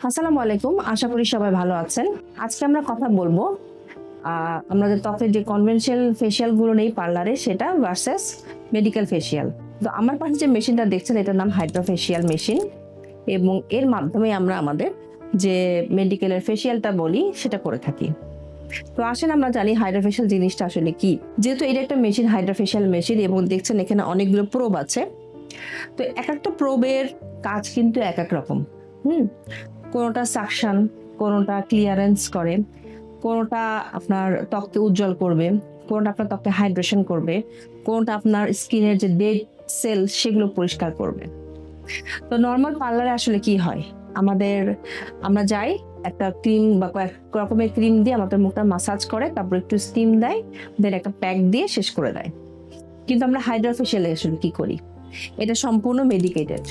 আসসালামু আলাইকুম, আশা করি সবাই ভালো আছেন। আজকে আমরা কথা বলবো আমাদের ত্বকের যে কনভেনশনাল ফেসিয়াল গুলো নেই পার্লারে সেটা ভার্সেস মেডিকেল ফেসিয়াল। তো আমার পাশে যে মেশিনটা দেখছেন এটার নাম হাইড্রোফেসিয়াল মেশিন, এবং এর মাধ্যমে আমরা আমাদের যে মেডিকেলের ফেসিয়ালটা বলি সেটা করে থাকি। তো আসেন আমরা জানি হাইড্রোফেশিয়াল জিনিসটা আসলে কি। যেহেতু এটা একটা মেশিন, হাইড্রোফেশিয়াল মেশিন, এবং দেখছেন এখানে অনেকগুলো প্রোব আছে। তো এক একটা প্রোবের কাজ কিন্তু এক এক রকম। হুম কোনোটা সাকশন, কোনোটা ক্লিয়ারেন্স করে, কোনোটা আপনার ত্বককে উজ্জ্বল করবে, কোনোটা আপনার ত্বককে হাইড্রেশন করবে, কোনোটা আপনার স্কিনের যে ডেড সেল সেগুলো পরিষ্কার করবে। তো নর্মাল পার্লারে আসলে কি হয়, আমরা যাই একটা ক্রিম বা কয়েক রকমের ক্রিম দিয়ে আমাদের মুখটা মাসাজ করে, তারপর একটু স্টিম দেয়, দেন একটা প্যাক দিয়ে শেষ করে দেয়। কিন্তু আমরা হাইড্রোফেশিয়ালে আসলে কি করি, এটা সম্পূর্ণ মেডিকেটেড,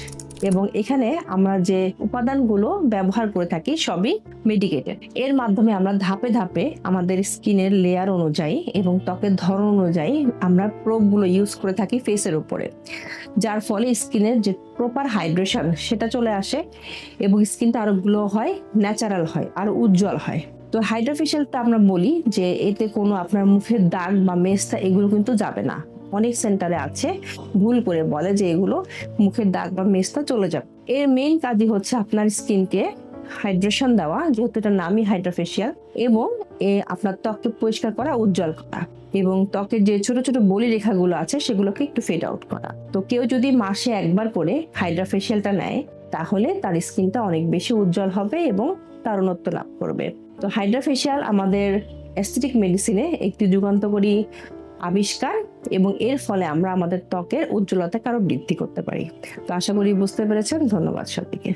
এবং এখানে আমরা যে উপাদানগুলো ব্যবহার করে থাকি সবই মেডিকেটেড। এর মাধ্যমে আমরা ধাপে ধাপে আমাদের স্কিনের লেয়ার অনুযায়ী এবং ত্বকের ধরন অনুযায়ী আমরা প্রোবগুলো ইউজ করে থাকি ফেসের উপরে, যার ফলে স্কিনের যে প্রপার হাইড্রেশন সেটা চলে আসে এবং স্কিনটা আরো গ্লো হয়, ন্যাচারাল হয়, আরো উজ্জ্বল হয়। তো হাইড্রোফেশিয়ালটা আমরা বলি যে এতে কোনো আপনার মুখের দাগ বা মেস্তা এগুলো কিন্তু যাবে না। অনেক সেন্টারে আছে ভুল করে বলে যে এগুলো মুখের দাগ বা মেস্তা চলে যাবে। এর মেইন কাজই হচ্ছে আপনার স্কিনকে হাইড্রেশন দেওয়া, যেহেতু এটা নামই হাইড্রোফেশিয়াল, এবং আপনার ত্বককে পরিষ্কার করা, উজ্জ্বল করা, এবং ত্বকের যে ছোট ছোট বলি রেখাগুলো আছে সেগুলোকে একটু ফেড আউট করা। তো কেউ যদি মাসে একবার করে হাইড্রোফেশিয়ালটা নেয় তাহলে তার স্কিনটা অনেক বেশি উজ্জ্বল হবে এবং তারুণ্যত্ব লাভ করবে। তো হাইড্রোফেশিয়াল আমাদের অ্যাস্থেটিক মেডিসিনে একটি যুগান্তকারী আবিষ্কার, এবং এর ফলে আমরা আমাদের ত্বকের উজ্জ্বলতাকে আরো বৃদ্ধি করতে পারি। তো আশা করি বুঝতে পেরেছেন। ধন্যবাদ সবাইকে।